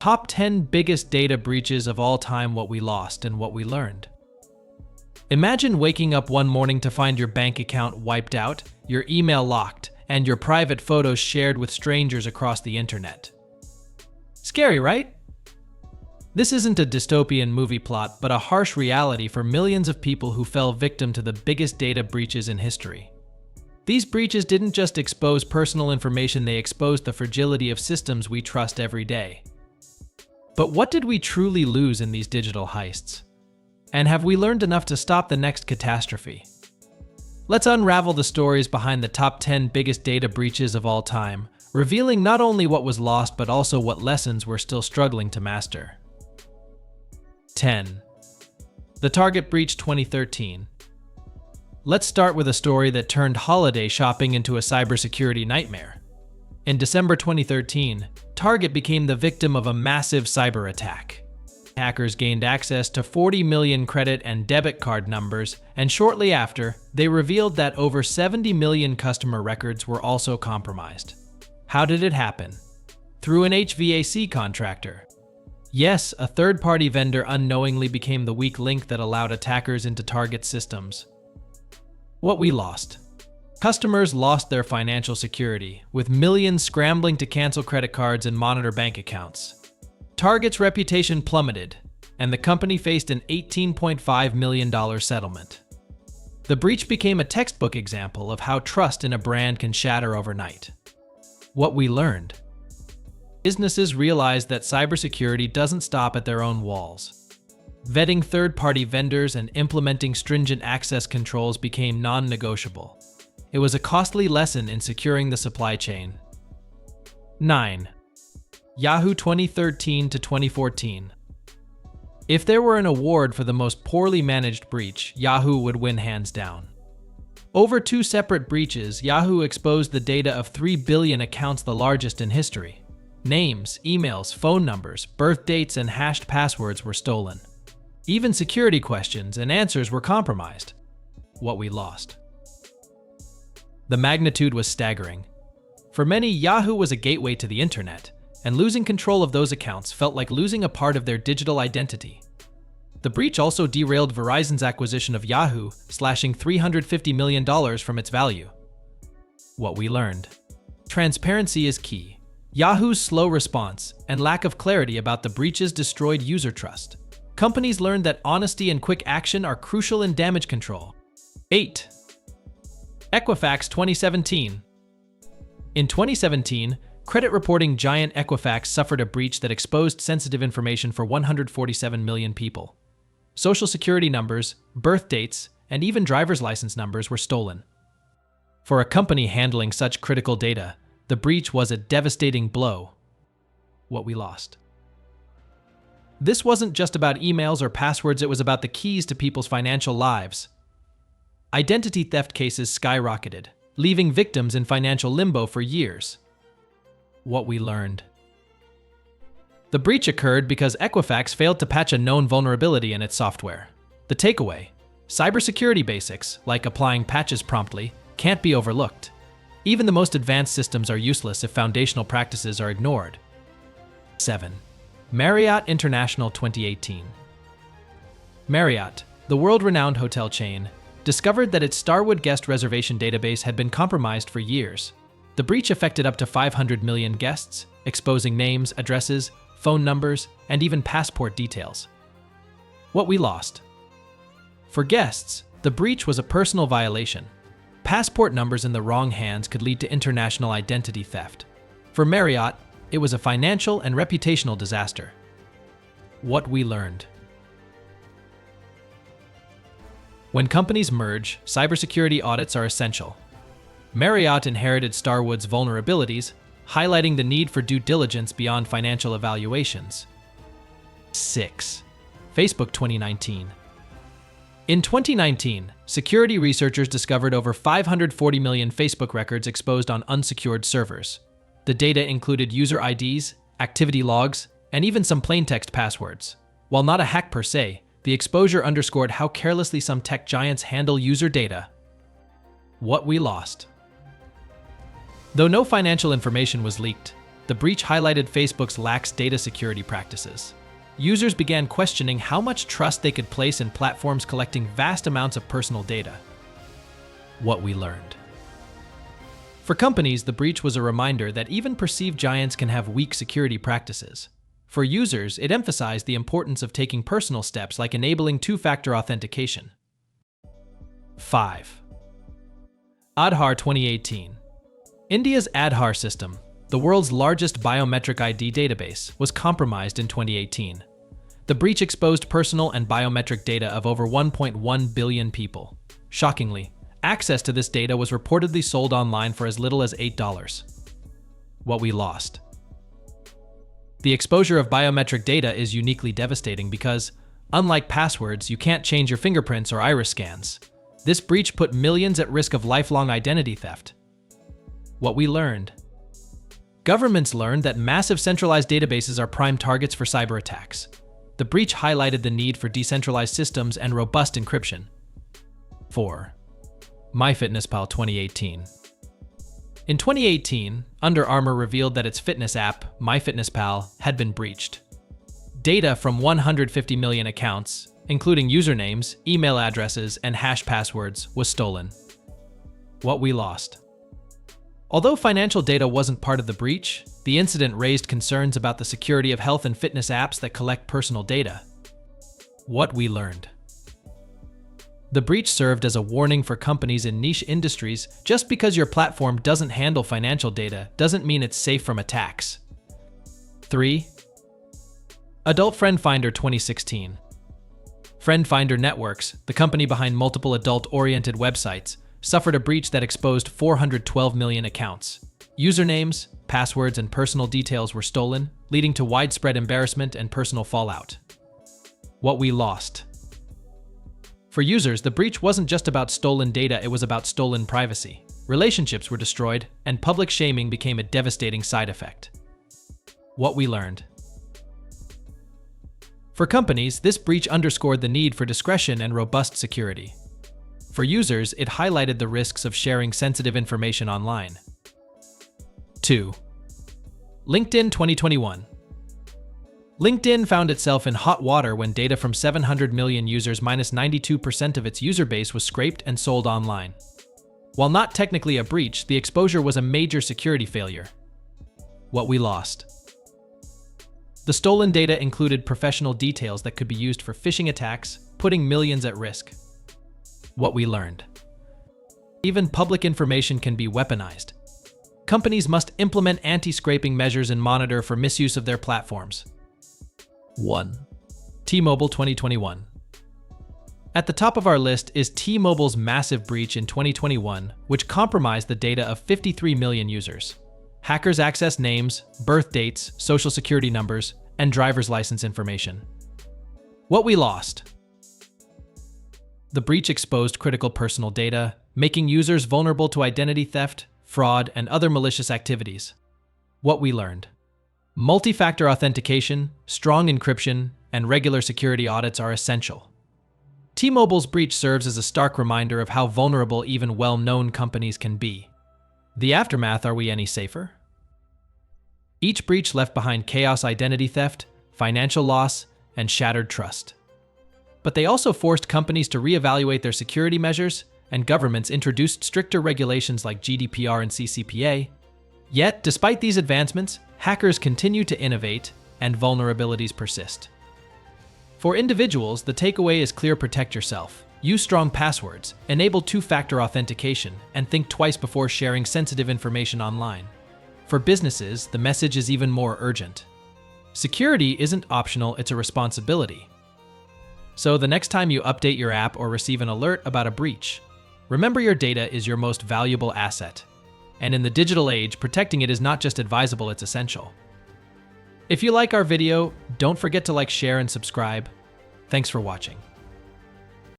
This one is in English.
Top 10 biggest data breaches of all time, what we lost and what we learned. Imagine waking up one morning to find your bank account wiped out, your email locked, and your private photos shared with strangers across the internet. Scary, right? This isn't a dystopian movie plot, but a harsh reality for millions of people who fell victim to the biggest data breaches in history. These breaches didn't just expose personal information, they exposed the fragility of systems we trust every day. But what did we truly lose in these digital heists? And have we learned enough to stop the next catastrophe? Let's unravel the stories behind the top 10 biggest data breaches of all time, revealing not only what was lost but also what lessons we're still struggling to master. 10. The Target Breach 2013. Let's start with a story that turned holiday shopping into a cybersecurity nightmare. In December 2013, Target became the victim of a massive cyber attack. Hackers gained access to 40 million credit and debit card numbers, and shortly after, they revealed that over 70 million customer records were also compromised. How did it happen? Through an HVAC contractor. Yes, a third-party vendor unknowingly became the weak link that allowed attackers into Target's systems. What we lost. Customers lost their financial security, with millions scrambling to cancel credit cards and monitor bank accounts. Target's reputation plummeted, and the company faced an $18.5 million settlement. The breach became a textbook example of how trust in a brand can shatter overnight. What we learned. Businesses realized that cybersecurity doesn't stop at their own walls. Vetting third-party vendors and implementing stringent access controls became non-negotiable. It was a costly lesson in securing the supply chain. 9. Yahoo 2013 to 2014. If there were an award for the most poorly managed breach, Yahoo would win hands down. Over 2 separate breaches, Yahoo exposed the data of 3 billion accounts, the largest in history. Names, emails, phone numbers, birth dates, and hashed passwords were stolen. Even security questions and answers were compromised. What we lost. The magnitude was staggering. For many, Yahoo was a gateway to the internet, and losing control of those accounts felt like losing a part of their digital identity. The breach also derailed Verizon's acquisition of Yahoo, slashing $350 million from its value. What we learned. Transparency is key. Yahoo's slow response and lack of clarity about the breaches destroyed user trust. Companies learned that honesty and quick action are crucial in damage control. 8. Equifax 2017. In 2017, credit reporting giant Equifax suffered a breach that exposed sensitive information for 147 million people. Social security numbers, birth dates, and even driver's license numbers were stolen. For a company handling such critical data, the breach was a devastating blow. What we lost. This wasn't just about emails or passwords, it was about the keys to people's financial lives. Identity theft cases skyrocketed, leaving victims in financial limbo for years. What we learned. The breach occurred because Equifax failed to patch a known vulnerability in its software. The takeaway: cybersecurity basics, like applying patches promptly, can't be overlooked. Even the most advanced systems are useless if foundational practices are ignored. 7. Marriott International 2018. Marriott, the world-renowned hotel chain, discovered that its Starwood guest reservation database had been compromised for years. The breach affected up to 500 million guests, exposing names, addresses, phone numbers, and even passport details. What we lost. For guests, the breach was a personal violation. Passport numbers in the wrong hands could lead to international identity theft. For Marriott, it was a financial and reputational disaster. What we learned. When companies merge, cybersecurity audits are essential. Marriott inherited Starwood's vulnerabilities, highlighting the need for due diligence beyond financial evaluations. 6. Facebook 2019. In 2019, security researchers discovered over 540 million Facebook records exposed on unsecured servers. The data included user IDs, activity logs, and even some plaintext passwords. While not a hack per se, the exposure underscored how carelessly some tech giants handle user data. What we lost. Though no financial information was leaked, the breach highlighted Facebook's lax data security practices. Users began questioning how much trust they could place in platforms collecting vast amounts of personal data. What we learned. For companies, the breach was a reminder that even perceived giants can have weak security practices. For users, it emphasized the importance of taking personal steps like enabling two-factor authentication. 5. Aadhaar 2018. India's Aadhaar system, the world's largest biometric ID database, was compromised in 2018. The breach exposed personal and biometric data of over 1.1 billion people. Shockingly, access to this data was reportedly sold online for as little as $8. What we lost. The exposure of biometric data is uniquely devastating because, unlike passwords, you can't change your fingerprints or iris scans. This breach put millions at risk of lifelong identity theft. What we learned. Governments learned that massive centralized databases are prime targets for cyberattacks. The breach highlighted the need for decentralized systems and robust encryption. 4. MyFitnessPal 2018. In 2018, Under Armour revealed that its fitness app, MyFitnessPal, had been breached. Data from 150 million accounts, including usernames, email addresses, and hash passwords, was stolen. What we lost. Although financial data wasn't part of the breach, the incident raised concerns about the security of health and fitness apps that collect personal data. What we learned. The breach served as a warning for companies in niche industries. Just because your platform doesn't handle financial data doesn't mean it's safe from attacks. 3. Adult Friend Finder 2016. Friend Finder Networks, the company behind multiple adult-oriented websites, suffered a breach that exposed 412 million accounts. Usernames, passwords, and personal details were stolen, leading to widespread embarrassment and personal fallout. What we lost. For users, the breach wasn't just about stolen data, it was about stolen privacy. Relationships were destroyed, and public shaming became a devastating side effect. What we learned. For companies, this breach underscored the need for discretion and robust security. For users, it highlighted the risks of sharing sensitive information online. 2. LinkedIn 2021. LinkedIn found itself in hot water when data from 700 million users minus 92% of its user base was scraped and sold online. While not technically a breach, the exposure was a major security failure. What we lost. The stolen data included professional details that could be used for phishing attacks, putting millions at risk. What we learned. Even public information can be weaponized. Companies must implement anti-scraping measures and monitor for misuse of their platforms. 1. T-Mobile 2021. At the top of our list is T-Mobile's massive breach in 2021, which compromised the data of 53 million users. Hackers accessed names, birth dates, social security numbers, and driver's license information. What we lost. The breach exposed critical personal data, making users vulnerable to identity theft, fraud, and other malicious activities. What we learned. Multi-factor authentication, strong encryption, and regular security audits are essential. T-Mobile's breach serves as a stark reminder of how vulnerable even well-known companies can be. The aftermath: are we any safer? Each breach left behind chaos, identity theft, financial loss, and shattered trust. But they also forced companies to reevaluate their security measures, and governments introduced stricter regulations like GDPR and CCPA. Yet, despite these advancements, hackers continue to innovate, and vulnerabilities persist. For individuals, the takeaway is clear: protect yourself. Use strong passwords, enable two-factor authentication, and think twice before sharing sensitive information online. For businesses, the message is even more urgent. Security isn't optional, it's a responsibility. So the next time you update your app or receive an alert about a breach, remember your data is your most valuable asset. And in the digital age, protecting it is not just advisable, it's essential. If you like our video, don't forget to like, share, and subscribe. Thanks for watching.